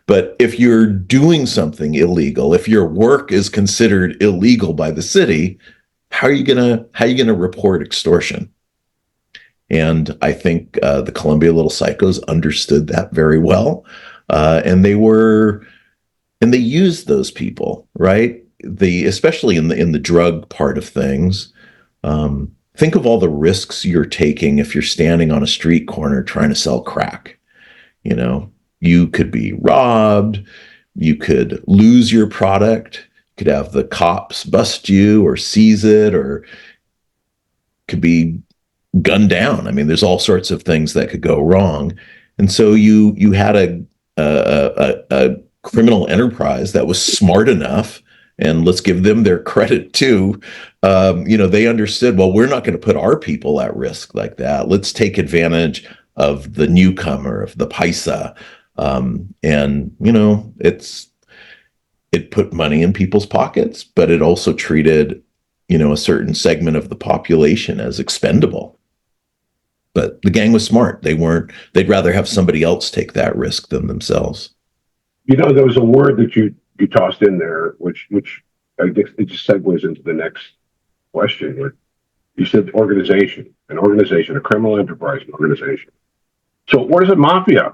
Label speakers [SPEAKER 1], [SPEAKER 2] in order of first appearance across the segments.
[SPEAKER 1] But if you're doing something illegal, if your work is considered illegal by the city, how are you gonna report extortion? And I think the Columbia Little Psychos understood that very well, and they used those people, right? Especially in the drug part of things. Think of all the risks you're taking if you're standing on a street corner trying to sell crack. You know, you could be robbed, you could lose your product, you could have the cops bust you or seize it, or could be gunned down. I mean, there's all sorts of things that could go wrong. And so you had a criminal enterprise that was smart enough, and let's give them their credit too. They understood, well, we're not going to put our people at risk like that. Let's take advantage of the newcomer, of the paisa. It put money in people's pockets, but it also treated, a certain segment of the population as expendable. But the gang was smart. They'd rather have somebody else take that risk than themselves.
[SPEAKER 2] There was a word that you tossed in there, which I guess it just segues into the next question. You said organization, a criminal enterprise, an organization. So what does a mafia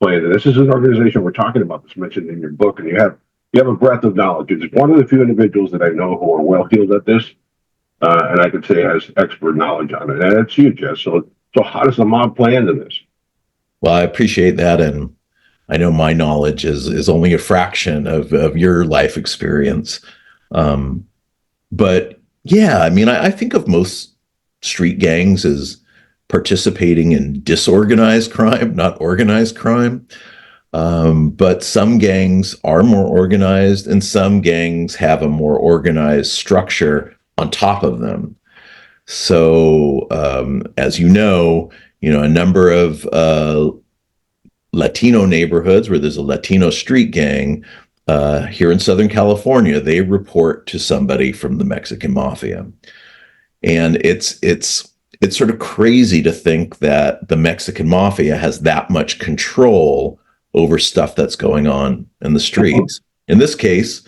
[SPEAKER 2] play into this? This is an organization we're talking about that's mentioned in your book, and you have a breadth of knowledge. It's one of the few individuals that I know who are well heeled at this, and I could say has expert knowledge on it. And that's you, Jess. So how does the mob play into this?
[SPEAKER 1] Well, I appreciate that, and I know my knowledge is only a fraction of your life experience. But yeah, I mean, I think of most street gangs as participating in disorganized crime, not organized crime. But some gangs are more organized, and some gangs have a more organized structure on top of them. So, as you know, a number of Latino neighborhoods where there's a Latino street gang here in Southern California, they report to somebody from the Mexican Mafia. And it's sort of crazy to think that the Mexican Mafia has that much control over stuff that's going on in the streets. In this case,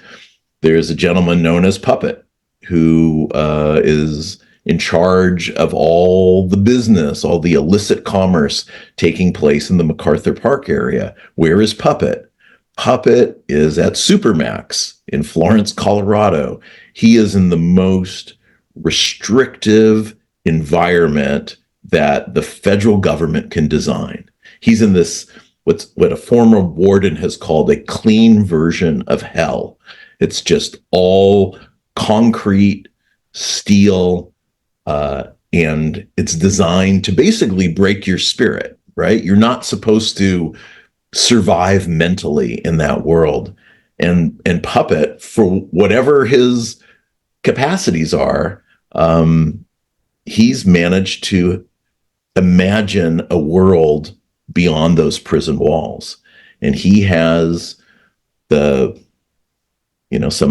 [SPEAKER 1] there's a gentleman known as Puppet who is in charge of all the business, all the illicit commerce taking place in the MacArthur Park area. Where is Puppet? Puppet is at Supermax in Florence, Colorado. He is in the most restrictive environment that the federal government can design. He's in this, what a former warden has called a clean version of hell. It's just all concrete, steel, and it's designed to basically break your spirit, right? You're not supposed to survive mentally in that world. And Puppet, for whatever his capacities are, he's managed to imagine a world beyond those prison walls. And he has some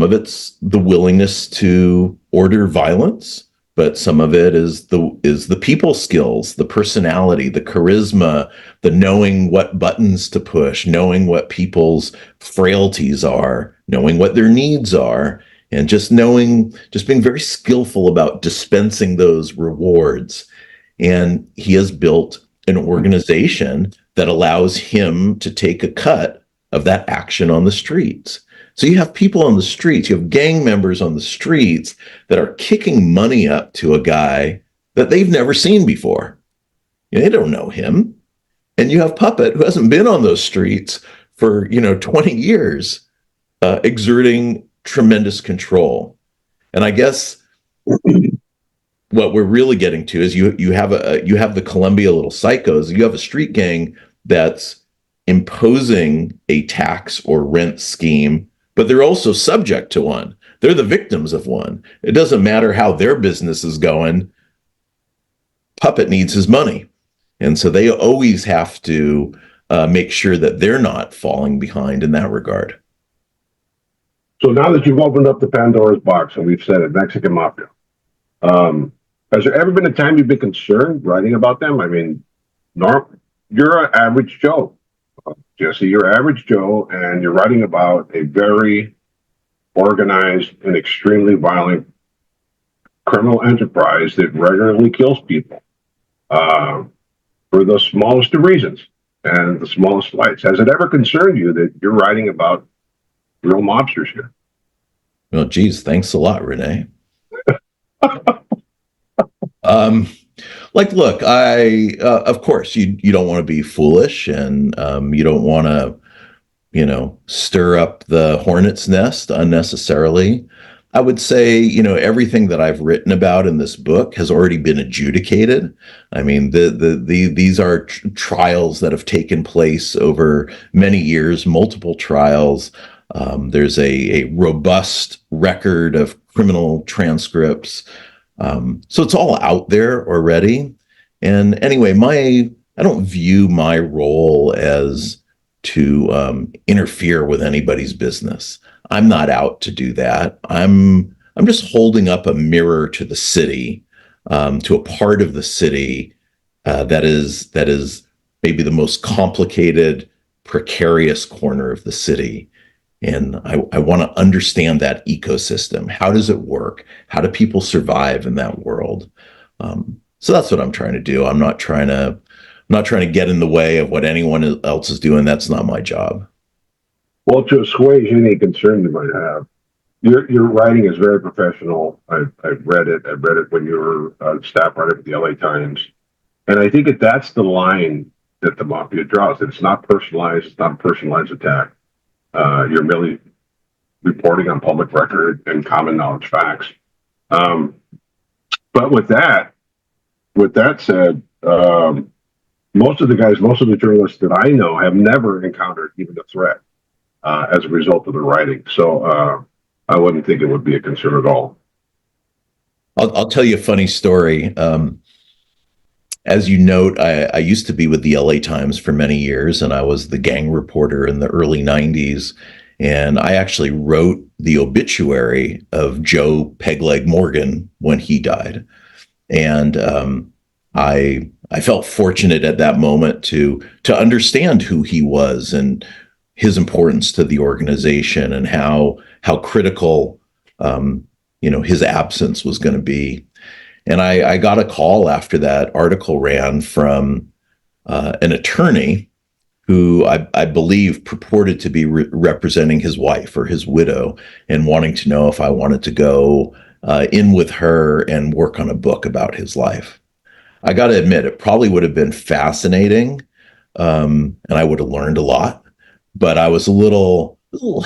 [SPEAKER 1] of it's the willingness to order violence, but some of it is the people skills, the personality, the charisma, the knowing what buttons to push, knowing what people's frailties are, knowing what their needs are, and just being very skillful about dispensing those rewards. And he has built an organization that allows him to take a cut of that action on the streets. So you have people on the streets, you have gang members on the streets that are kicking money up to a guy that they've never seen before. They don't know him. And you have Puppet, who hasn't been on those streets for 20 years, exerting tremendous control. And I guess what we're really getting to is you have the Columbia Little Psychos. You have a street gang that's imposing a tax or rent scheme, but they're also subject to one. They're the victims of one. It doesn't matter how their business is going. Puppet needs his money. And so they always have to make sure that they're not falling behind in that regard.
[SPEAKER 2] So now that you've opened up the Pandora's box, and we've said it, Mexican Mafia, has there ever been a time you've been concerned writing about them? I mean, you're an average Joe, Jesse, you're average Joe, and you're writing about a very organized and extremely violent criminal enterprise that regularly kills people uh, for the smallest of reasons and the smallest slights. Has it ever concerned you that you're writing about real mobsters here?
[SPEAKER 1] Well, geez, thanks a lot, Rene. Um, like, look, of course, you don't want to be foolish, and you don't want to, stir up the hornet's nest unnecessarily. I would say, everything that I've written about in this book has already been adjudicated. I mean, these are trials that have taken place over many years, multiple trials. There's a robust record of criminal transcripts. So it's all out there already. And anyway, I don't view my role as to interfere with anybody's business. I'm not out to do that. I'm just holding up a mirror to the city, to a part of the city that is maybe the most complicated, precarious corner of the city. And I want to understand that ecosystem. How does it work? How do people survive in that world? So that's what I'm trying to do. I'm not trying to get in the way of what anyone else is doing. That's not my job.
[SPEAKER 2] Well, to assuage any concern you might have, your writing is very professional. I've read it. I've read it when you were a staff writer at the LA Times, and I think that's the line that the mafia draws. It's not personalized. It's not a personalized attack. You're merely reporting on public record and common knowledge facts. But with that said, most of the journalists that I know have never encountered even a threat as a result of the writing. So I wouldn't think it would be a concern at all.
[SPEAKER 1] I'll tell you a funny story. As you note, I used to be with the LA Times for many years, and I was the gang reporter in the early 90s. And I actually wrote the obituary of Joe Pegleg Morgan when he died. And I felt fortunate at that moment to understand who he was and his importance to the organization and how critical his absence was going to be. And I got a call after that article ran from an attorney who I believe purported to be representing his wife or his widow and wanting to know if I wanted to go in with her and work on a book about his life. I got to admit, it probably would have been fascinating, and I would have learned a lot, but I was a little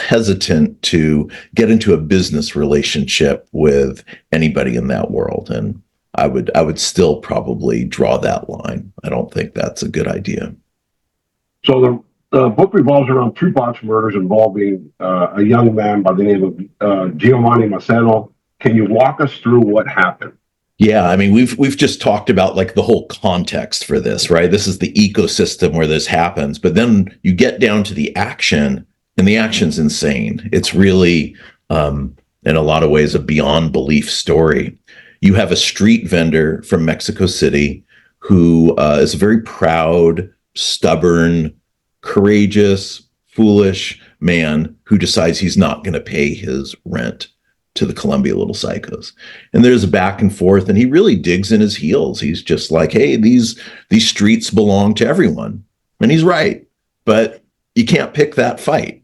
[SPEAKER 1] hesitant to get into a business relationship with anybody in that world. And I would still probably draw that line. I don't think that's a good idea.
[SPEAKER 2] So the book revolves around two botched murders involving a young man by the name of Giovanni Macedo. Can you walk us through what happened?
[SPEAKER 1] Yeah, I mean, we've just talked about like the whole context for this, right? This is the ecosystem where this happens, but then you get down to the action, and the action's insane. It's really, in a lot of ways, a beyond belief story. You have a street vendor from Mexico City who is a very proud, stubborn, courageous, foolish man who decides he's not going to pay his rent to the Columbia Little Psychos. And there's a back and forth, and he really digs in his heels. He's just like, hey, these streets belong to everyone. And he's right, but you can't pick that fight.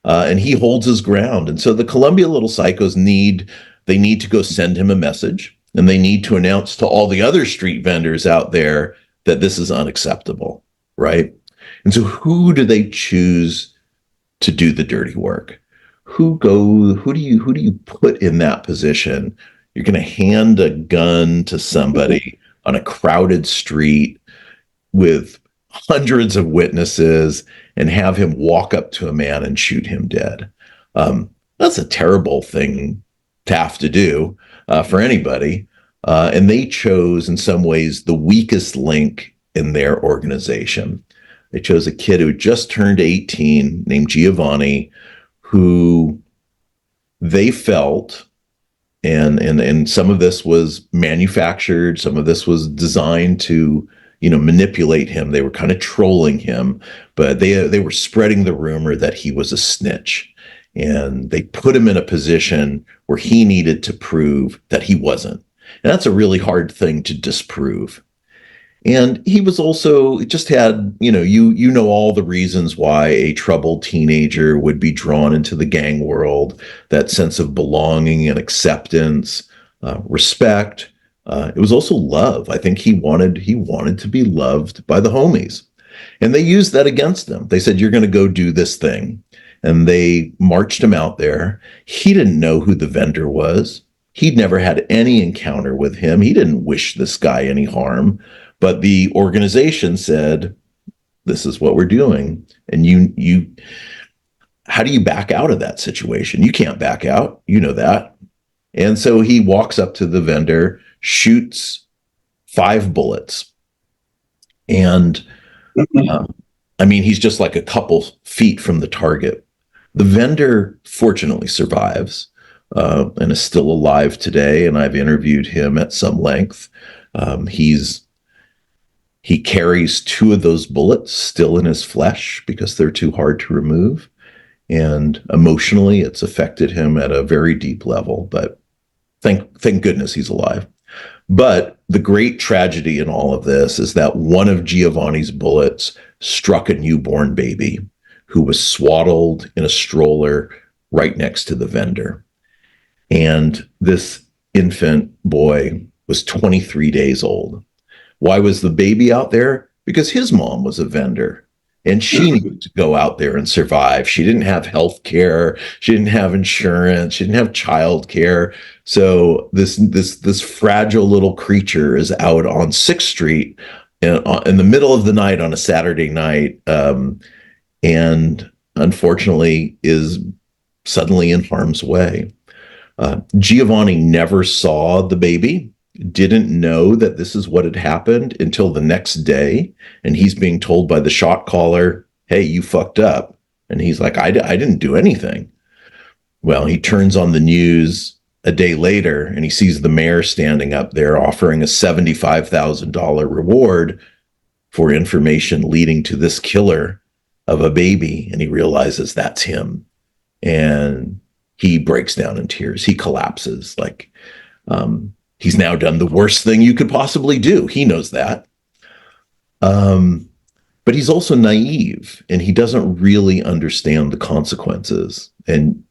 [SPEAKER 1] And he holds his ground. And so the Columbia Little Psychos need to go send him a message, and they need to announce to all the other street vendors out there that this is unacceptable, right? And so who do they choose to do the dirty work? Who do you put in that position? You're going to hand a gun to somebody on a crowded street with hundreds of witnesses and have him walk up to a man and shoot him dead. That's a terrible thing to have to do for anybody. And they chose, in some ways, the weakest link in their organization. They chose a kid who just turned 18 named Giovanni, who they felt, and some of this was manufactured, some of this was designed to manipulate him. They were kind of trolling him, but they were spreading the rumor that he was a snitch. And they put him in a position where he needed to prove that he wasn't. And that's a really hard thing to disprove. And he was also just had, you know all the reasons why a troubled teenager would be drawn into the gang world, that sense of belonging and acceptance, respect. It was also love. I think he wanted to be loved by the homies. And they used that against him. They said, you're going to go do this thing. And they marched him out there. He didn't know who the vendor was. He'd never had any encounter with him. He didn't wish this guy any harm. But the organization said, this is what we're doing. And how do you back out of that situation? You can't back out. You know that. And so he walks up to the vendor, shoots 5 bullets. And he's just like a couple feet from the target. The vendor fortunately survives and is still alive today. And I've interviewed him at some length. He carries 2 of those bullets still in his flesh because they're too hard to remove. And emotionally, it's affected him at a very deep level. But thank goodness he's alive. But the great tragedy in all of this is that one of Giovanni's bullets struck a newborn baby who was swaddled in a stroller right next to the vendor. And this infant boy was 23 days old. Why was the baby out there? Because his mom was a vendor and she needed to go out there and survive. She didn't have health care. She didn't have insurance. She didn't have child care. So this fragile little creature is out on 6th Street in the middle of the night on a Saturday night, and unfortunately is suddenly in harm's way. Giovanni never saw the baby, didn't know that this is what had happened until the next day. And he's being told by the shot caller, hey, you fucked up. And he's like, I didn't do anything. Well, he turns on the news a day later and he sees the mayor standing up there offering a $75,000 reward for information leading to this killer of a baby. And he realizes that's him. And he breaks down in tears. He collapses. He's now done the worst thing you could possibly do. He knows that. But he's also naive and he doesn't really understand the consequences. And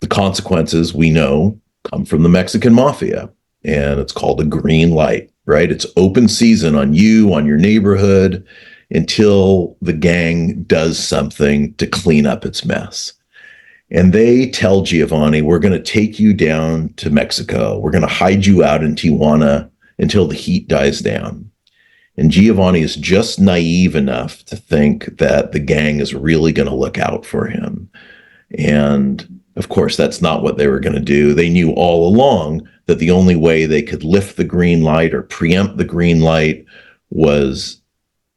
[SPEAKER 1] the consequences, we know, come from the Mexican Mafia. And it's called a green light, right? It's open season on you, on your neighborhood, until the gang does something to clean up its mess. And they tell Giovanni, we're going to take you down to Mexico. We're going to hide you out in Tijuana until the heat dies down. And Giovanni is just naive enough to think that the gang is really going to look out for him. And of course, that's not what they were going to do. They knew all along that the only way they could lift the green light or preempt the green light was,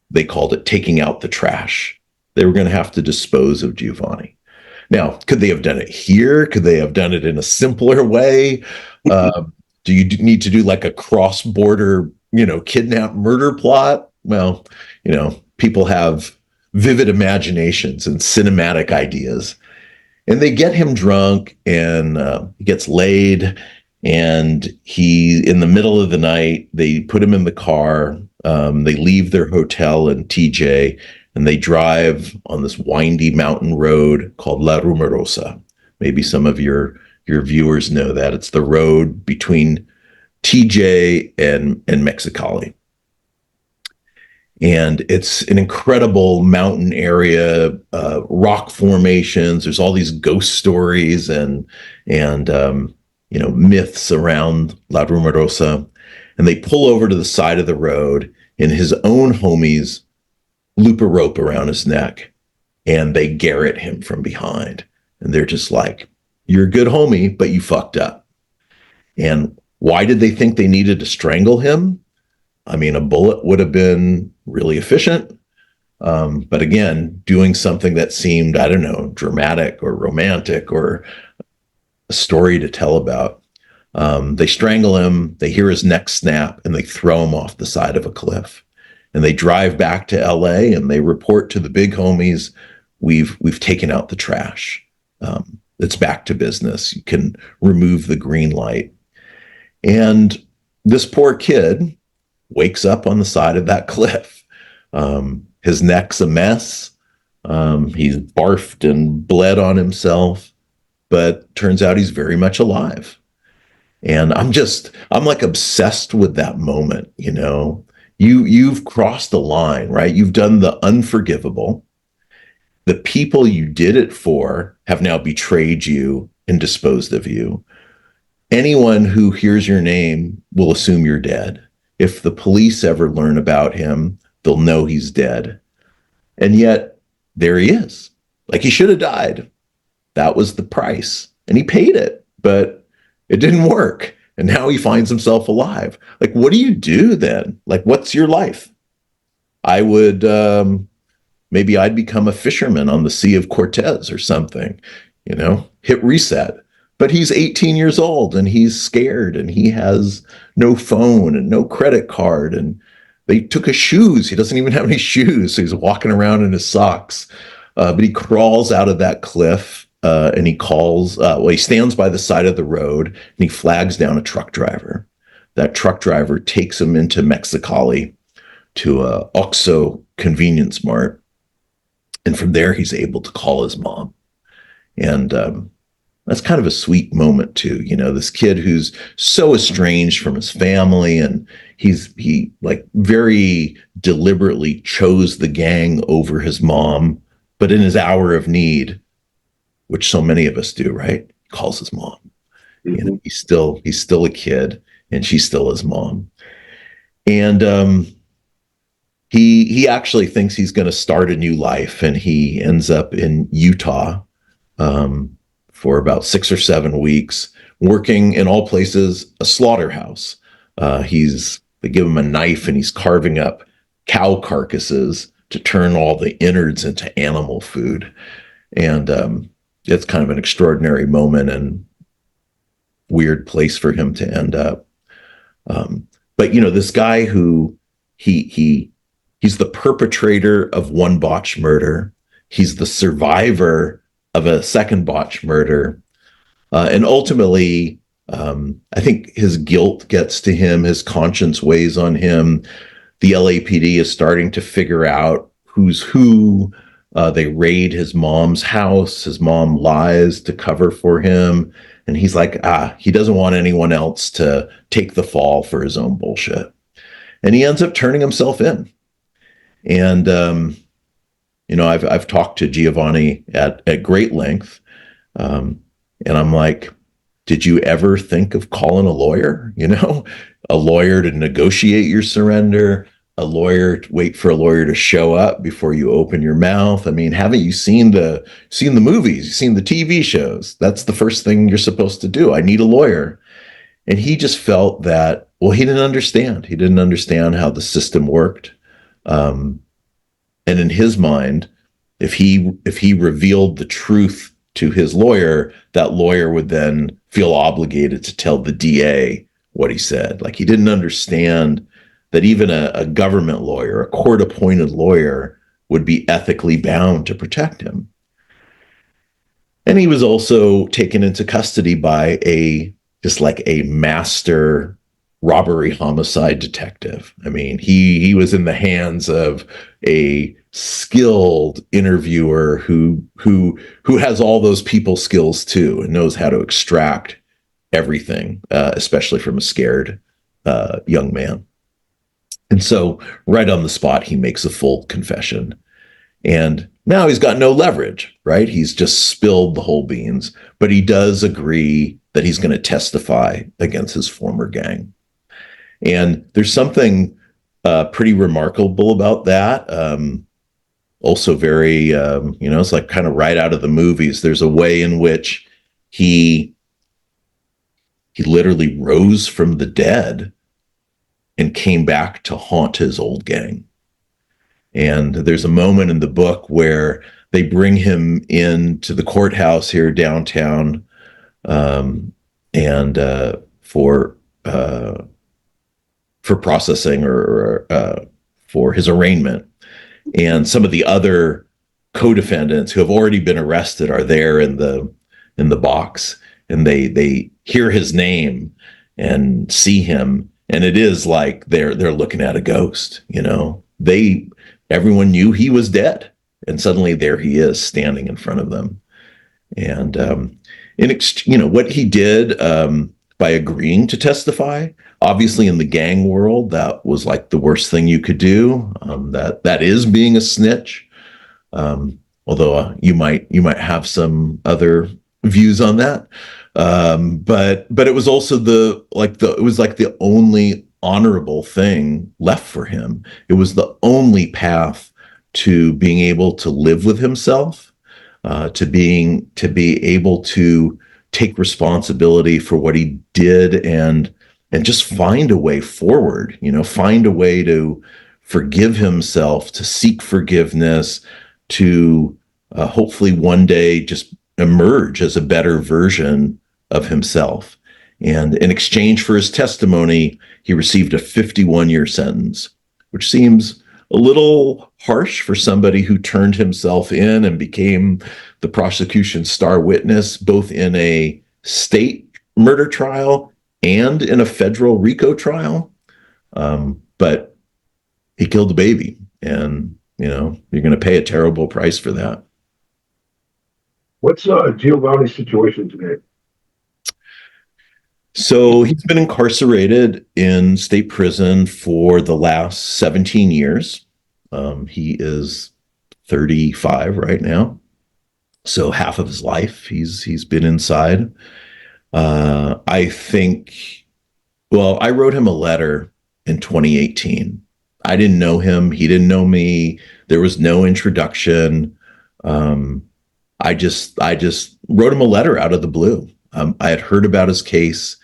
[SPEAKER 1] they called it taking out the trash. They were going to have to dispose of Giovanni. Now, could they have done it here? Could they have done it in a simpler way? Do you need to do like a cross-border, kidnap murder plot? Well, people have vivid imaginations and cinematic ideas. And they get him drunk and he gets laid. And in the middle of the night, they put him in the car. They leave their hotel in TJ. And they drive on this windy mountain road called La Rumorosa. Maybe some of your viewers know that. It's the road between TJ and Mexicali. And it's an incredible mountain area, rock formations. There's all these ghost stories and myths around La Rumorosa. And they pull over to the side of the road, and his own homies loop a rope around his neck and they garrote him from behind. And they're just like, you're a good homie, but you fucked up. And why did they think they needed to strangle him? I mean, a bullet would have been really efficient. But again, doing something that seemed, I don't know, dramatic or romantic or a story to tell about. They strangle him, they hear his neck snap, and they throw him off the side of a cliff. And they drive back to LA and they report to the big homies, we've taken out the trash. It's back to business. You can remove the green light. And this poor kid wakes up on the side of that cliff. His neck's a mess. He's barfed and bled on himself, but turns out he's very much alive. And I'm like obsessed with that moment, you know. You've crossed the line, right? You've done the unforgivable. The people you did it for have now betrayed you and disposed of you. Anyone who hears your name will assume you're dead. If the police ever learn about him, they'll know he's dead. And yet, there he is. Like, he should have died. That was the price. And he paid it, but it didn't work. And now he finds himself alive. Like, what do you do then? Like, what's your life? I would, maybe I'd become a fisherman on the Sea of Cortez or something, you know, hit reset. But he's 18 years old and he's scared and he has no phone and no credit card. And they took his shoes. He doesn't even have any shoes. So he's walking around in his socks. But he crawls out of that cliff and he calls, he stands by the side of the road and he flags down a truck driver. That truck driver takes him into Mexicali to a OXXO convenience mart. And from there, he's able to call his mom. And that's kind of a sweet moment too. You know, this kid who's so estranged from his family, and he like very deliberately chose the gang over his mom, but in his hour of need, which so many of us do, right? He calls his mom. Mm-hmm. You know, he's still a kid, and she's still his mom. And he actually thinks he's going to start a new life, and he ends up in Utah for about 6 or 7 weeks, working in all places a slaughterhouse. They give him a knife and he's carving up cow carcasses to turn all the innards into animal food. And it's kind of an extraordinary moment and weird place for him to end up. But you know, this guy who he's the perpetrator of one botched murder. He's the survivor of a second botched murder. And ultimately, I think his guilt gets to him. His conscience weighs on him. The LAPD is starting to figure out who's who. They raid his mom's house. His mom lies to cover for him. And he's like, he doesn't want anyone else to take the fall for his own bullshit. And he ends up turning himself in. And, you know, I've talked to Giovanni at great length. And I'm like, did you ever think of calling a lawyer? You know, a lawyer to negotiate your surrender, a lawyer to wait for a lawyer to show up before you open your mouth. I mean, haven't you seen the movies, you've seen the TV shows? That's the first thing you're supposed to do. I need a lawyer. And he just felt that, well, he didn't understand. He didn't understand how the system worked. And in his mind, if he revealed the truth to his lawyer, that lawyer would then feel obligated to tell the DA what he said. Like, he didn't understand that even a government lawyer, a court-appointed lawyer, would be ethically bound to protect him. And he was also taken into custody by a master robbery homicide detective. I mean, he was in the hands of a skilled interviewer who has all those people skills too, and knows how to extract everything, especially from a scared young man. And so right on the spot, he makes a full confession. And now he's got no leverage, right? He's just spilled the whole beans, but he does agree that he's going to testify against his former gang. And there's something pretty remarkable about that. Also very, it's like kind of right out of the movies. There's a way in which he literally rose from the dead and came back to haunt his old gang. And there's a moment in the book where they bring him into the courthouse here downtown, and for processing or for his arraignment. And some of the other co-defendants who have already been arrested are there in the box, and they hear his name and see him, and it is like they're looking at a ghost. Everyone knew he was dead, and suddenly there he is standing in front of them. And what he did, by agreeing to testify, obviously in the gang world, that was like the worst thing you could do. That is being a snitch. Although you might have some other views on that. But it was also the only honorable thing left for him. It was the only path to being able to live with himself, to be able to take responsibility for what he did, and just find a way forward, find a way to forgive himself, to seek forgiveness, to hopefully one day just emerge as a better version of himself. And in exchange for his testimony, he received a 51-year sentence, which seems a little harsh for somebody who turned himself in and became the prosecution's star witness, both in a state murder trial and in a federal RICO trial. But he killed a baby, and you're going to pay a terrible price for that.
[SPEAKER 2] What's Giovanni's situation today?
[SPEAKER 1] So he's been incarcerated in state prison for the last 17 years. He is 35 right now. So half of his life he's been inside. I wrote him a letter in 2018. I didn't know him. He didn't know me. There was no introduction. I just wrote him a letter out of the blue. I had heard about his case.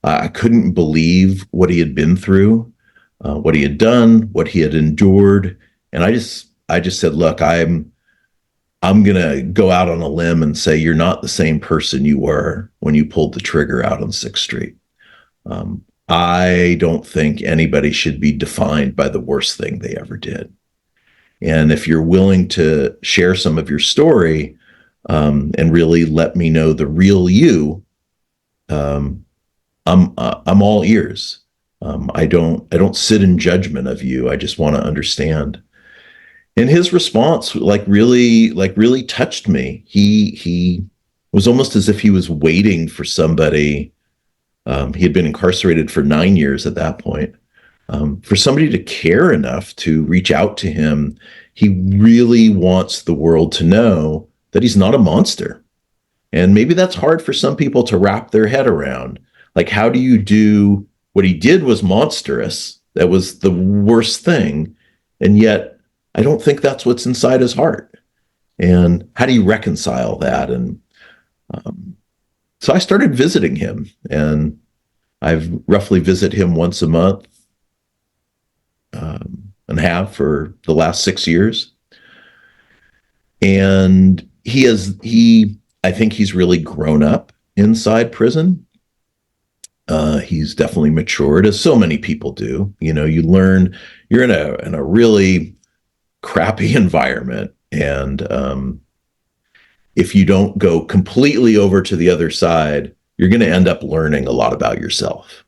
[SPEAKER 1] I couldn't believe what he had been through, what he had done, what he had endured. And I just said, look, I'm going to go out on a limb and say, you're not the same person you were when you pulled the trigger out on 6th Street. I don't think anybody should be defined by the worst thing they ever did. And if you're willing to share some of your story, and really let me know the real you, I'm all ears. I don't sit in judgment of you. I just want to understand. And his response, really touched me. He was almost as if he was waiting for somebody. He had been incarcerated for 9 years at that point. For somebody to care enough to reach out to him. He really wants the world to know that he's not a monster. And maybe that's hard for some people to wrap their head around. Like, how do you do what he did was monstrous? That was the worst thing. And yet, I don't think that's what's inside his heart. And how do you reconcile that? And so I started visiting him, and I've roughly visit him once a month, and have for the last 6 years. And I think he's really grown up inside prison. He's definitely matured, as so many people do. You learn, you're in a really crappy environment, and if you don't go completely over to the other side, you're going to end up learning a lot about yourself.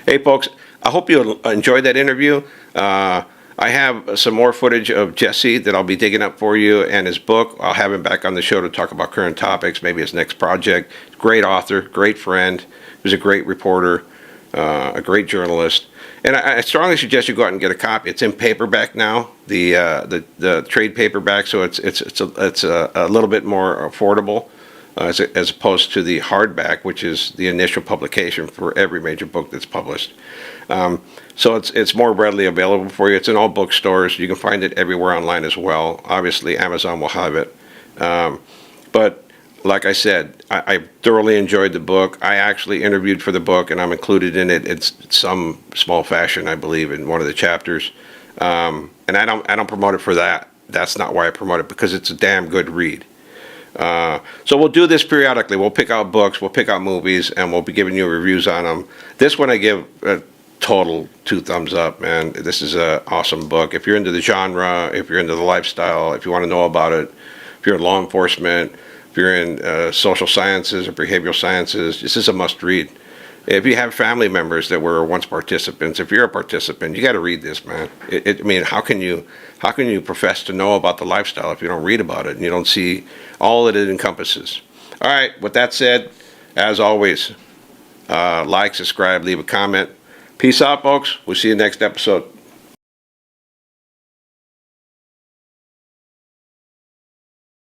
[SPEAKER 3] Hey, folks, I hope you enjoyed that interview. I have some more footage of Jesse that I'll be digging up for you, and his book. I'll have him back on the show to talk about current topics, maybe his next project. Great author, great friend. He was a great reporter, a great journalist. And I strongly suggest you go out and get a copy. It's in paperback now, the trade paperback, so it's a little bit more affordable as opposed to the hardback, which is the initial publication for every major book that's published. So it's more readily available for you. It's in all bookstores. You can find it everywhere online as well. Obviously, Amazon will have it. But like I said, I thoroughly enjoyed the book. I actually interviewed for the book, and I'm included in it in some small fashion, I believe, in one of the chapters. And I don't promote it for that. That's not why I promote it, because it's a damn good read. So we'll do this periodically. We'll pick out books, we'll pick out movies, and we'll be giving you reviews on them. This one I give total 2 thumbs up, man. This is an awesome book. If you're into the genre, if you're into the lifestyle, if you want to know about it, if you're in law enforcement, if you're in social sciences or behavioral sciences, this is a must read. If you have family members that were once participants, if you're a participant, you got to read this, man. I mean, how can you profess to know about the lifestyle if you don't read about it and you don't see all that it encompasses? All right. With that said, as always, like, subscribe, leave a comment. Peace out, folks. We'll see you next episode.